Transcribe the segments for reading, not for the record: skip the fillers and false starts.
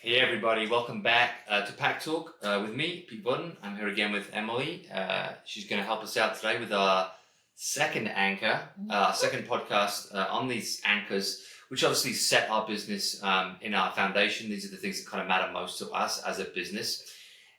Hey everybody, welcome back to PAC Talk with me, Piet Vodden. I'm here again with Emylee. She's going to help us out today with our second anchor, second podcast on these anchors, which obviously set our business in our foundation. These are the things that kind of matter most to us as a business.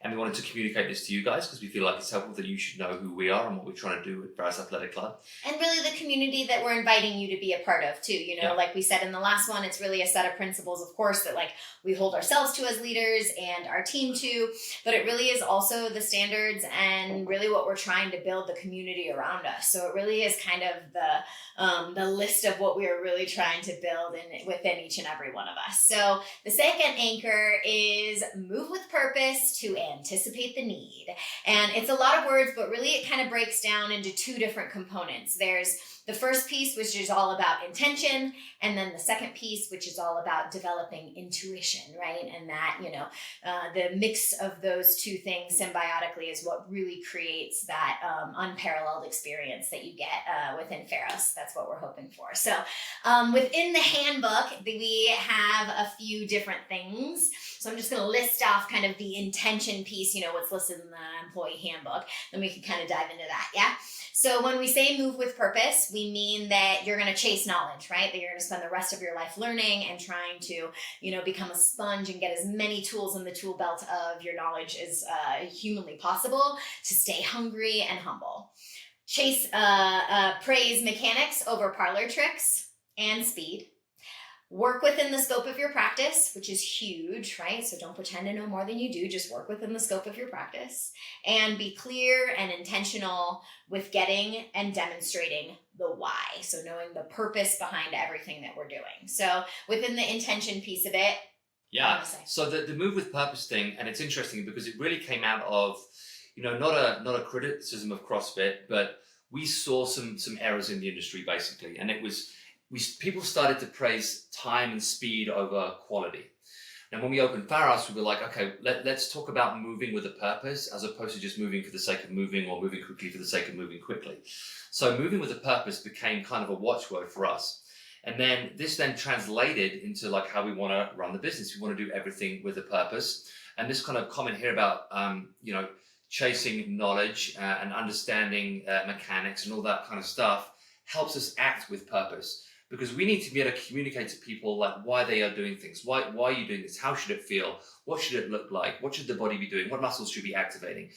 And we wanted to communicate this to you guys because we feel like it's helpful that you should know who we are and what we're trying to do with Pharos Athletic Club. And really the community that we're inviting you to be a part of too. Like we said in the last one, it's really a set of principles, of course, that like we hold ourselves to as leaders and our team to, but it really is also the standards and really what we're trying to build the community around us. So it really is kind of the list of what we are really trying to build within each and every one of us. So the second anchor is move with purpose to anticipate the need. And it's a lot of words, but really it kind of breaks down into two different components. There's the first piece, which is all about intention, and then the second piece, which is all about developing intuition, right? And that, the mix of those two things symbiotically is what really creates that unparalleled experience that you get within Pharos. That's what we're hoping for. So within the handbook, we have a few different things. So I'm just going to list off kind of the intention piece, what's listed in the employee handbook. Then we can kind of dive into that, yeah? So when we say move with purpose, we mean that you're going to chase knowledge, right? That you're going to spend the rest of your life learning and trying to, become a sponge and get as many tools in the tool belt of your knowledge as humanly possible to stay hungry and humble. Praise mechanics over parlor tricks and speed. Work within the scope of your practice, which is huge, right? So don't pretend to know more than you do. Just work within the scope of your practice and be clear and intentional with getting and demonstrating the why. So knowing the purpose behind everything that we're doing. So within the intention piece of it. Yeah. So the move with purpose thing, and it's interesting because it really came out of, not a criticism of CrossFit, but we saw some errors in the industry basically. And it was, people started to praise time and speed over quality. Now, when we opened Pharos, we were like, okay, let's talk about moving with a purpose as opposed to just moving for the sake of moving or moving quickly for the sake of moving quickly. So moving with a purpose became kind of a watchword for us. And then this then translated into like how we want to run the business. We want to do everything with a purpose. And this kind of comment here about, chasing knowledge and understanding mechanics and all that kind of stuff helps us act with purpose. Because we need to be able to communicate to people like why they are doing things. Why are you doing this? How should it feel? What should it look like? What should the body be doing? What muscles should be activating?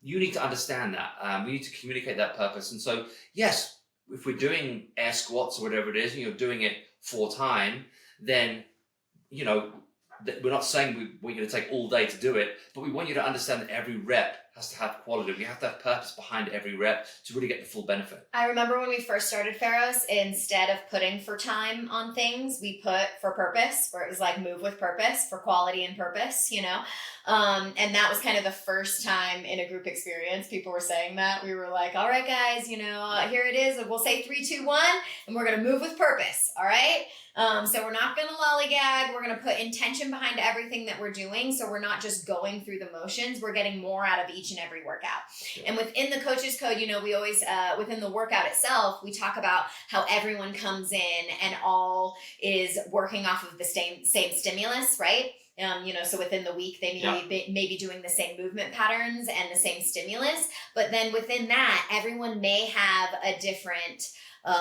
You need to understand that. We need to communicate that purpose. And so, yes, if we're doing air squats or whatever it is, and you're doing it 4 times, then, we're not saying we want you to take all day to do it, but we want you to understand that every rep has to have quality. We have to have purpose behind every rep to really get the full benefit. I remember when we first started Pharos, instead of putting for time on things, we put for purpose, where it was like move with purpose, for quality and purpose, and that was kind of the first time in a group experience people were saying that. We were like, all right, guys, here it is. We'll say 3, 2, 1, and we're going to move with purpose. All right. So we're not going to lollygag. We're going to put intention behind everything that we're doing. So we're not just going through the motions. We're getting more out of each and every workout. Yeah. And within the coach's code, we always, within the workout itself, we talk about how everyone comes in and all is working off of the same stimulus, right? So within the week, they may be doing the same movement patterns and the same stimulus. But then within that, everyone may have a different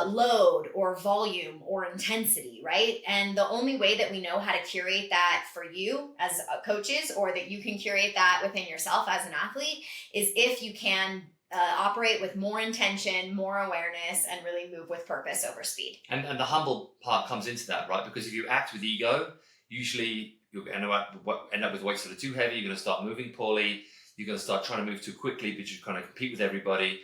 load or volume or intensity, right? And the only way that we know how to curate that for you as coaches, or that you can curate that within yourself as an athlete, is if you can operate with more intention, more awareness, and really move with purpose over speed. And the humble part comes into that, right? Because if you act with ego, usually you'll end up with weights that are too heavy. You're going to start moving poorly. You're going to start trying to move too quickly, but you're trying to compete with everybody.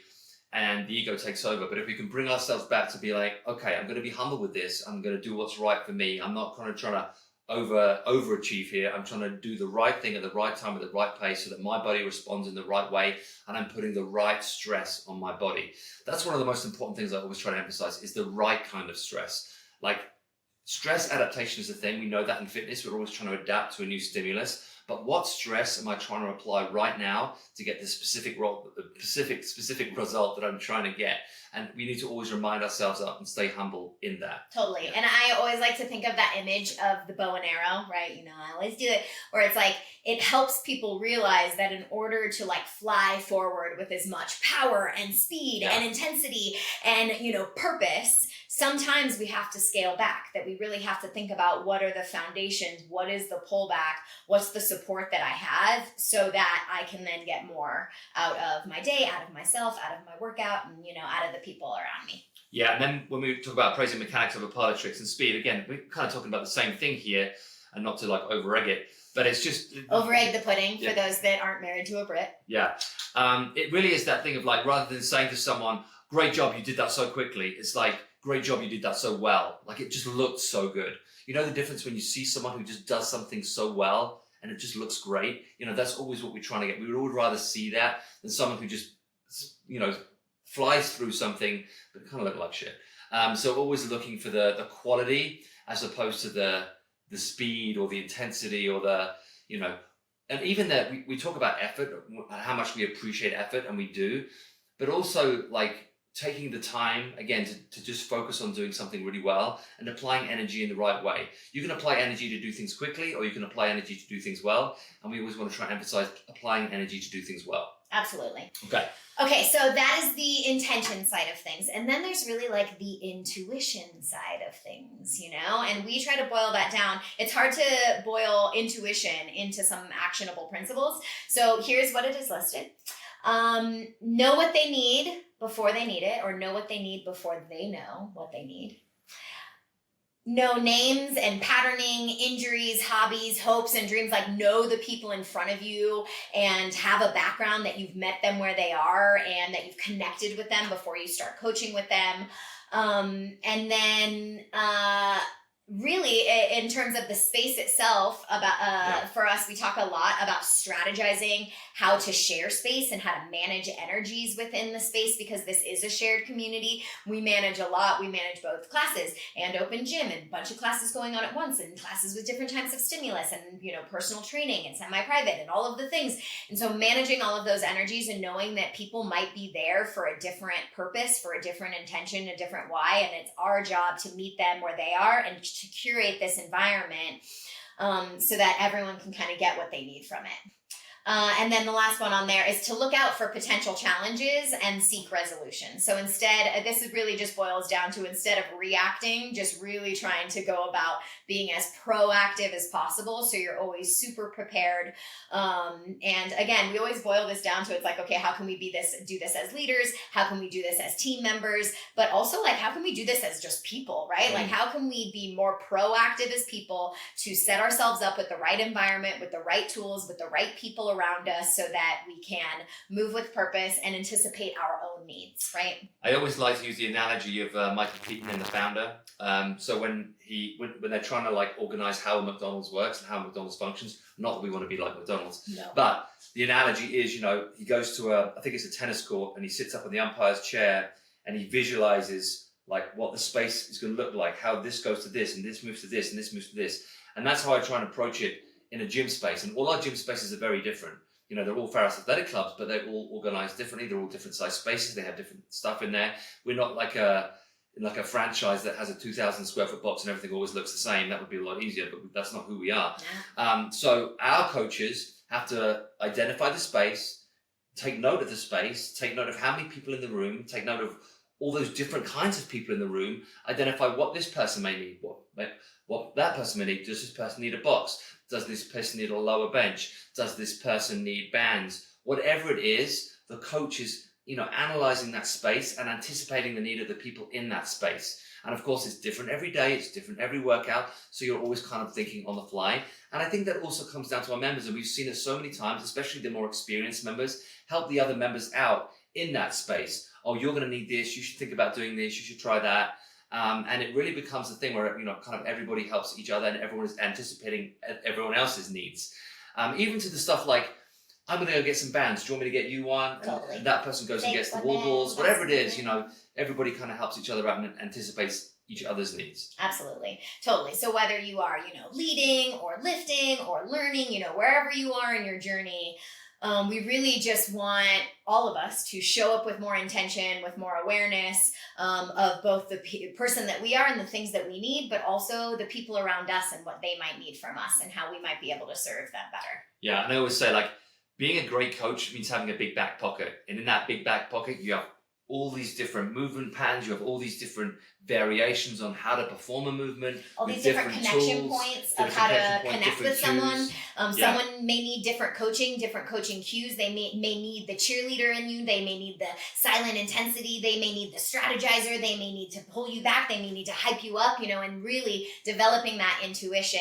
And the ego takes over. But if we can bring ourselves back to be like, okay, I'm going to be humble with this. I'm going to do what's right for me. I'm not kind of trying to overachieve here. I'm trying to do the right thing at the right time at the right pace so that my body responds in the right way and I'm putting the right stress on my body. That's one of the most important things I always try to emphasize is the right kind of stress. Like stress adaptation is a thing. We know that in fitness. We're always trying to adapt to a new stimulus. but what stress am I trying to apply right now to get the specific result that I'm trying to get? And we need to always remind ourselves up and stay humble in that. Totally. And I always like to think of that image of the bow and arrow, right? You know, I always do it, where it's like, it helps people realize that in order to like fly forward with as much power and speed and intensity and, you know, purpose, sometimes we have to scale back, that we really have to think about what are the foundations, what is the pullback, what's the support that I have, so that I can then get more out of my day, out of myself, out of my workout, and, you know, out of the people around me. Yeah, and then when we talk about praising mechanics over parlor tricks and speed, again, we're kind of talking about the same thing here, and not to like over-egg it, but it's just... Over-egg the pudding, for those that aren't married to a Brit. Yeah. It really is that thing of like, rather than saying to someone, great job, you did that so quickly, it's like, great job, you did that so well. Like, it just looked so good. You know the difference when you see someone who just does something so well and it just looks great? You know, that's always what we're trying to get. We would rather see that than someone who just, you know, flies through something but kind of look like shit. So always looking for the quality as opposed to the speed or the intensity or the, you know, and even that we talk about effort, how much we appreciate effort, and we do, but also like taking the time, again, to just focus on doing something really well and applying energy in the right way. You can apply energy to do things quickly, or you can apply energy to do things well. And we always want to try and emphasize applying energy to do things well. Absolutely. Okay, so that is the intention side of things. And then there's really like the intuition side of things, you know, and we try to boil that down. It's hard to boil intuition into some actionable principles. So here's what it is listed. Know what they need before they need it, or know what they need before they know what they need. Know names and patterning, injuries, hobbies, hopes, and dreams. Like, know the people in front of you and have a background that you've met them where they are and that you've connected with them before you start coaching with them. And then really, in terms of the space itself, about for us, we talk a lot about strategizing how to share space and how to manage energies within the space, because this is a shared community. We manage a lot. We manage both classes and open gym and a bunch of classes going on at once, and classes with different types of stimulus, and, you know, personal training and semi-private and all of the things. And so managing all of those energies and knowing that people might be there for a different purpose, for a different intention, a different why, and it's our job to meet them where they are and to curate this environment so that everyone can kind of get what they need from it. And then the last one on there is to look out for potential challenges and seek resolution. So instead, this really just boils down to, instead of reacting, just really trying to go about being as proactive as possible. So you're always super prepared. And again, we always boil this down to, it's like, okay, how can we do this as leaders? How can we do this as team members? But also, like, how can we do this as just people, right? Like, how can we be more proactive as people to set ourselves up with the right environment, with the right tools, with the right people around us, so that we can move with purpose and anticipate our own needs, right? I always like to use the analogy of Michael Pieter and the founder. So when they're trying to like organize how McDonald's works and how McDonald's functions, not that we want to be like McDonald's, but the analogy is, you know, he goes to I think it's a tennis court, and he sits up on the umpire's chair and he visualizes like what the space is going to look like, how this goes to this, and this moves to this, and this moves to this. And that's how I try and approach it in a gym space. And all our gym spaces are very different. You know, they're all Pharos Athletic Clubs, but they're all organized differently. They're all different size spaces. They have different stuff in there. We're not like a franchise that has a 2,000 square foot box and everything always looks the same. That would be a lot easier, but that's not who we are. So our coaches have to identify the space, take note of the space, take note of how many people in the room, take note of all those different kinds of people in the room, identify what this person may need, what that person may need. Does this person need a box? Does this person need a lower bench? Does this person need bands? Whatever it is, the coach is, you know, analyzing that space and anticipating the need of the people in that space. And of course, it's different every day. It's different every workout. So you're always kind of thinking on the fly. And I think that also comes down to our members. And we've seen it so many times, especially the more experienced members, help the other members out in that space. Oh, you're going to need this. You should think about doing this. You should try that. And it really becomes a thing where, you know, kind of everybody helps each other and everyone is anticipating everyone else's needs. Even to the stuff like, I'm going to go get some bands. Do you want me to get you one? And that person goes and gets the wall balls. Whatever it is, you know, everybody kind of helps each other out and anticipates each other's needs. Absolutely. Totally. So whether you are, leading or lifting or learning, wherever you are in your journey, we really just want all of us to show up with more intention, with more awareness of both the person that we are and the things that we need, but also the people around us and what they might need from us and how we might be able to serve them better. Yeah, and I always say, like, being a great coach means having a big back pocket. And in that big back pocket, you have all these different movement patterns, you have all these different variations on how to perform a movement. All these different connection points of how to connect with someone. Someone may need different coaching cues. They may need the cheerleader in you. They may need the silent intensity. They may need the strategizer. They may need to pull you back. They may need to hype you up, and really developing that intuition,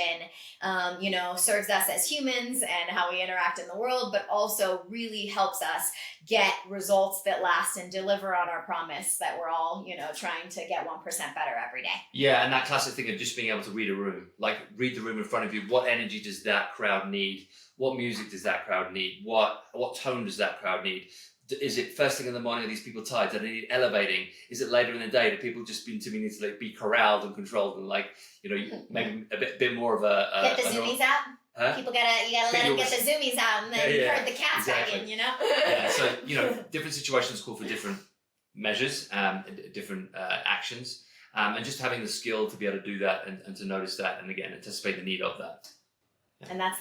serves us as humans and how we interact in the world, but also really helps us get results that last and deliver on our promise that we're all, trying to get 1% better every day. Yeah, and that classic thing of just being able to read a room, like read the room in front of you. What energy does that crowd need? What music does that crowd need? What tone does that crowd need? Is it first thing in the morning? Are these people tired? Do they need elevating? Is it later in the day? Do people just need to be corralled and controlled and maybe a bit more of a get the zoomies out? Huh? You gotta let them get the zoomies out, and then you heard the cat exactly. wagging, Yeah, so different situations call for different measures, different actions, and just having the skill to be able to do that and to notice that, and again anticipate the need of that. Yeah. And that's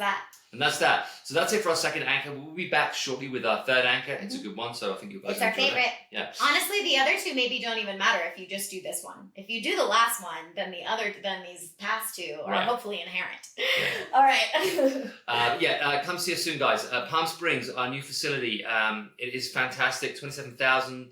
that. So that's it for our second anchor. We'll be back shortly with our third anchor. It's a good one, so I think you'll guys It's our enjoy favorite. That. Yeah. Honestly, the other two maybe don't even matter if you just do this one. If you do the last one, then these past two are hopefully inherent. Yeah. All right. Come see us soon, guys. Palm Springs, our new facility. It is fantastic. 27,000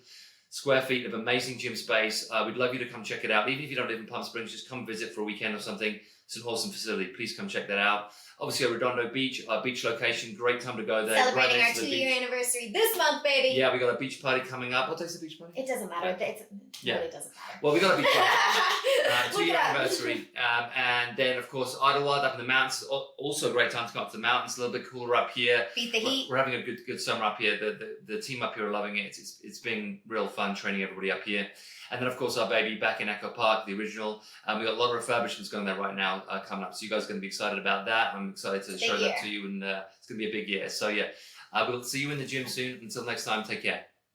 square feet of amazing gym space. We'd love you to come check it out. Even if you don't live in Palm Springs, just come visit for a weekend or something. It's an awesome facility. Please come check that out. Obviously, Redondo Beach, our beach location. Great time to go there. Celebrating our 2-year anniversary this month, baby. Yeah, we got a beach party coming up. What day's the beach party? It doesn't matter. It really doesn't matter. Well, we got a beach party. 2-year anniversary. And then, of course, Idlewild up in the mountains. Also a great time to come up to the mountains. A little bit cooler up here. Beat the heat. We're having a good summer up here. The team up here are loving it. It's been real fun training everybody up here. And then, of course, our baby back in Echo Park, the original. We've got a lot of refurbishments going there right now coming up. So you guys are going to be excited about that. I'm excited to show that to you. And it's going to be a big year. So, we'll see you in the gym soon. Until next time, take care.